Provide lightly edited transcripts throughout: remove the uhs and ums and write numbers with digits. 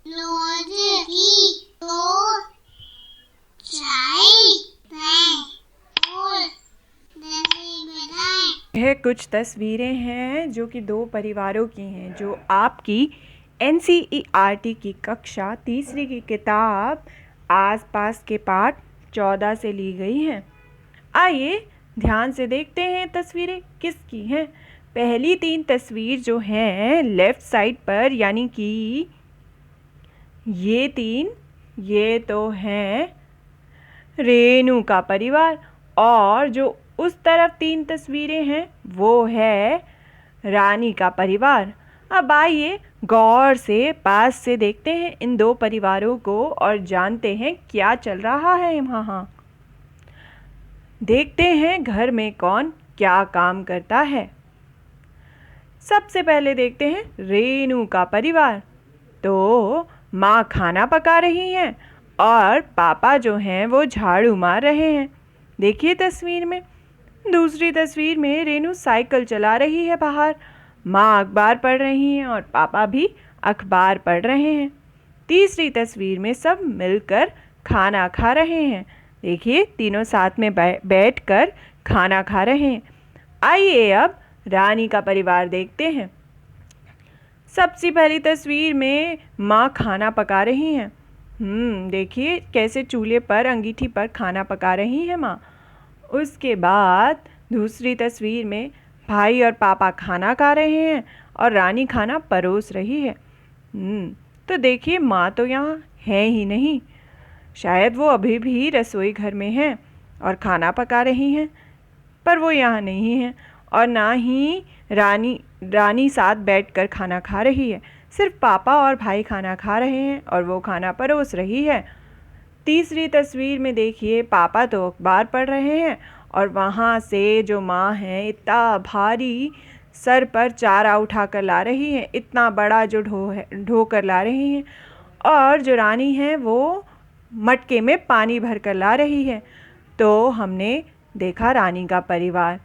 रोज की दो चाय और दही बनाएं। यह कुछ तस्वीरें हैं जो कि दो परिवारों की हैं, जो आपकी NCERT की कक्षा तीसरी की किताब आसपास के पाठ 14 से ली गई हैं। आइए ध्यान से देखते हैं तस्वीरें किसकी हैं। पहली 3 तस्वीर जो हैं लेफ्ट साइड पर, यानी कि ये 3, ये तो हैं रेनू का परिवार, और जो उस तरफ 3 तस्वीरें हैं वो है रानी का परिवार। अब आइए गौर से पास से देखते हैं इन दो परिवारों को और जानते हैं क्या चल रहा है वहाँ। देखते हैं घर में कौन क्या काम करता है। सबसे पहले देखते हैं रेनू का परिवार। तो माँ खाना पका रही हैं और पापा जो हैं वो झाड़ू मार रहे हैं। देखिए तस्वीर में। दूसरी तस्वीर में रेनू साइकिल चला रही है बाहर, माँ अखबार पढ़ रही हैं और पापा भी अखबार पढ़ रहे हैं। तीसरी तस्वीर में सब मिलकर खाना खा रहे हैं। देखिए तीनों साथ में बैठकर खाना खा रहे हैं। आइए अब रानी का परिवार देखते हैं। सबसे पहली तस्वीर में माँ खाना पका रही हैं। देखिए कैसे चूल्हे पर अंगीठी पर खाना पका रही हैं माँ। उसके बाद दूसरी तस्वीर में भाई और पापा खाना खा रहे हैं और रानी खाना परोस रही है। तो देखिए माँ तो यहाँ है ही नहीं, शायद वो अभी भी रसोई घर में हैं और खाना पका रही हैं, पर वो यहाँ नहीं है। और ना ही रानी साथ बैठकर खाना खा रही है। सिर्फ पापा और भाई खाना खा रहे हैं और वो खाना परोस रही है। तीसरी तस्वीर में देखिए पापा तो अखबार पढ़ रहे हैं और वहाँ से जो माँ है इतना भारी सर पर चारा उठा कर ला रही है, इतना बड़ा जो ढो कर ला रही हैं। और जो रानी है वो मटके में पानी भर कर ला रही है। तो हमने देखा रानी का परिवार।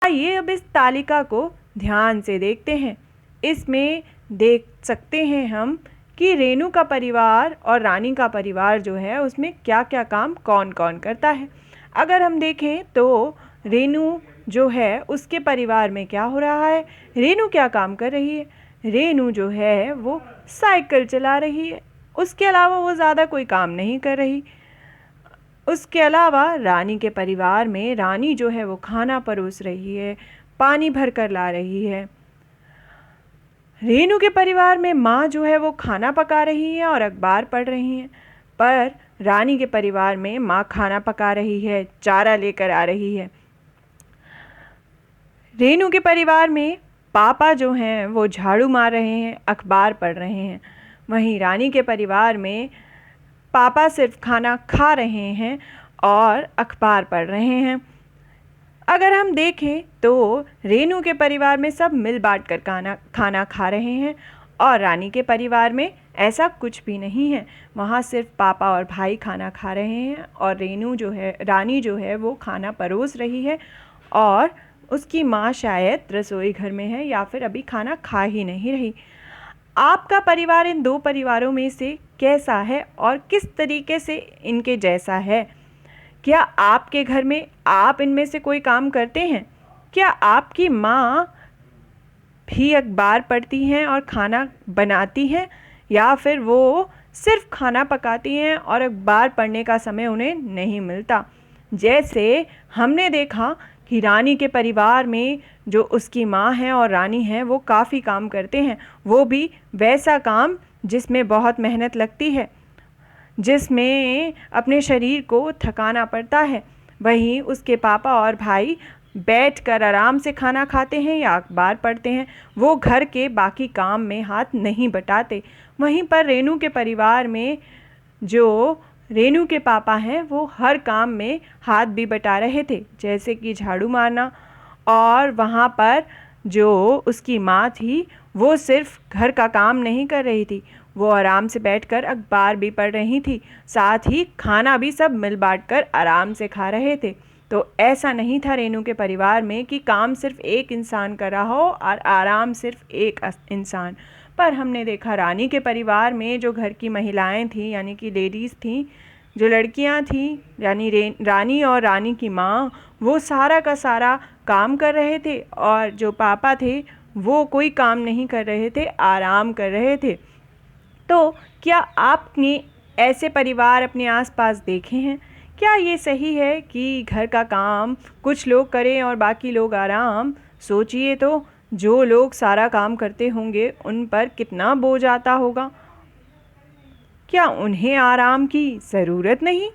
आइए अब इस तालिका को ध्यान से देखते हैं। इसमें देख सकते हैं हम कि रेनू का परिवार और रानी का परिवार जो है उसमें क्या क्या काम कौन कौन करता है। अगर हम देखें तो रेनू जो है उसके परिवार में क्या हो रहा है, रेनू क्या काम कर रही है। रेनू जो है वो साइकिल चला रही है, उसके अलावा वो ज़्यादा कोई काम नहीं कर रही। उसके अलावा रानी के परिवार में रानी जो है वो खाना परोस रही है, पानी भर कर ला रही है। रेनू के परिवार में माँ जो है वो खाना पका रही है और अखबार पढ़ रही हैं। पर रानी के परिवार में माँ खाना पका रही है, चारा लेकर आ रही है। रेनू के परिवार में पापा जो हैं वो झाड़ू मार रहे हैं, अखबार पढ़ रहे हैं। वहीं रानी के परिवार में पापा सिर्फ खाना खा रहे हैं और अखबार पढ़ रहे हैं। अगर हम देखें तो रेनू के परिवार में सब मिल बांट कर खाना खा रहे हैं और रानी के परिवार में ऐसा कुछ भी नहीं है। वहाँ सिर्फ पापा और भाई खाना खा रहे हैं और रानी जो है वो खाना परोस रही है और उसकी माँ शायद रसोई घर में है या फिर अभी खाना खा ही नहीं रही। आपका परिवार इन दो परिवारों में से कैसा है और किस तरीके से इनके जैसा है? क्या आपके घर में आप इनमें से कोई काम करते हैं? क्या आपकी माँ भी अखबार पढ़ती हैं और खाना बनाती हैं, या फिर वो सिर्फ खाना पकाती हैं और अखबार पढ़ने का समय उन्हें नहीं मिलता? जैसे हमने देखा कि रानी के परिवार में जो उसकी माँ है और रानी है वो काफ़ी काम करते हैं, वो भी वैसा काम जिसमें बहुत मेहनत लगती है, जिसमें अपने शरीर को थकाना पड़ता है। वहीं उसके पापा और भाई बैठकर आराम से खाना खाते हैं या अखबार पढ़ते हैं, वो घर के बाकी काम में हाथ नहीं बटाते। वहीं पर रेनू के परिवार में जो रेनू के पापा हैं वो हर काम में हाथ भी बटा रहे थे, जैसे कि झाड़ू मारना। और वहाँ पर जो उसकी माँ थी वो सिर्फ घर का काम नहीं कर रही थी, वो आराम से बैठकर अखबार भी पढ़ रही थी, साथ ही खाना भी सब मिल बांट कर आराम से खा रहे थे। तो ऐसा नहीं था रेनू के परिवार में कि काम सिर्फ एक इंसान कर रहा हो और आराम सिर्फ एक इंसान, पर हमने देखा रानी के परिवार में जो घर की महिलाएं थीं, यानी कि लेडीज़ थीं, जो लड़कियां थीं, यानी रानी और रानी की माँ, वो सारा का सारा काम कर रहे थे, और जो पापा थे वो कोई काम नहीं कर रहे थे, आराम कर रहे थे। तो क्या आपने ऐसे परिवार अपने आसपास देखे हैं? क्या ये सही है कि घर का काम कुछ लोग करें और बाकी लोग आराम? सोचिए तो, जो लोग सारा काम करते होंगे उन पर कितना बोझ आता होगा। क्या उन्हें आराम की ज़रूरत नहीं?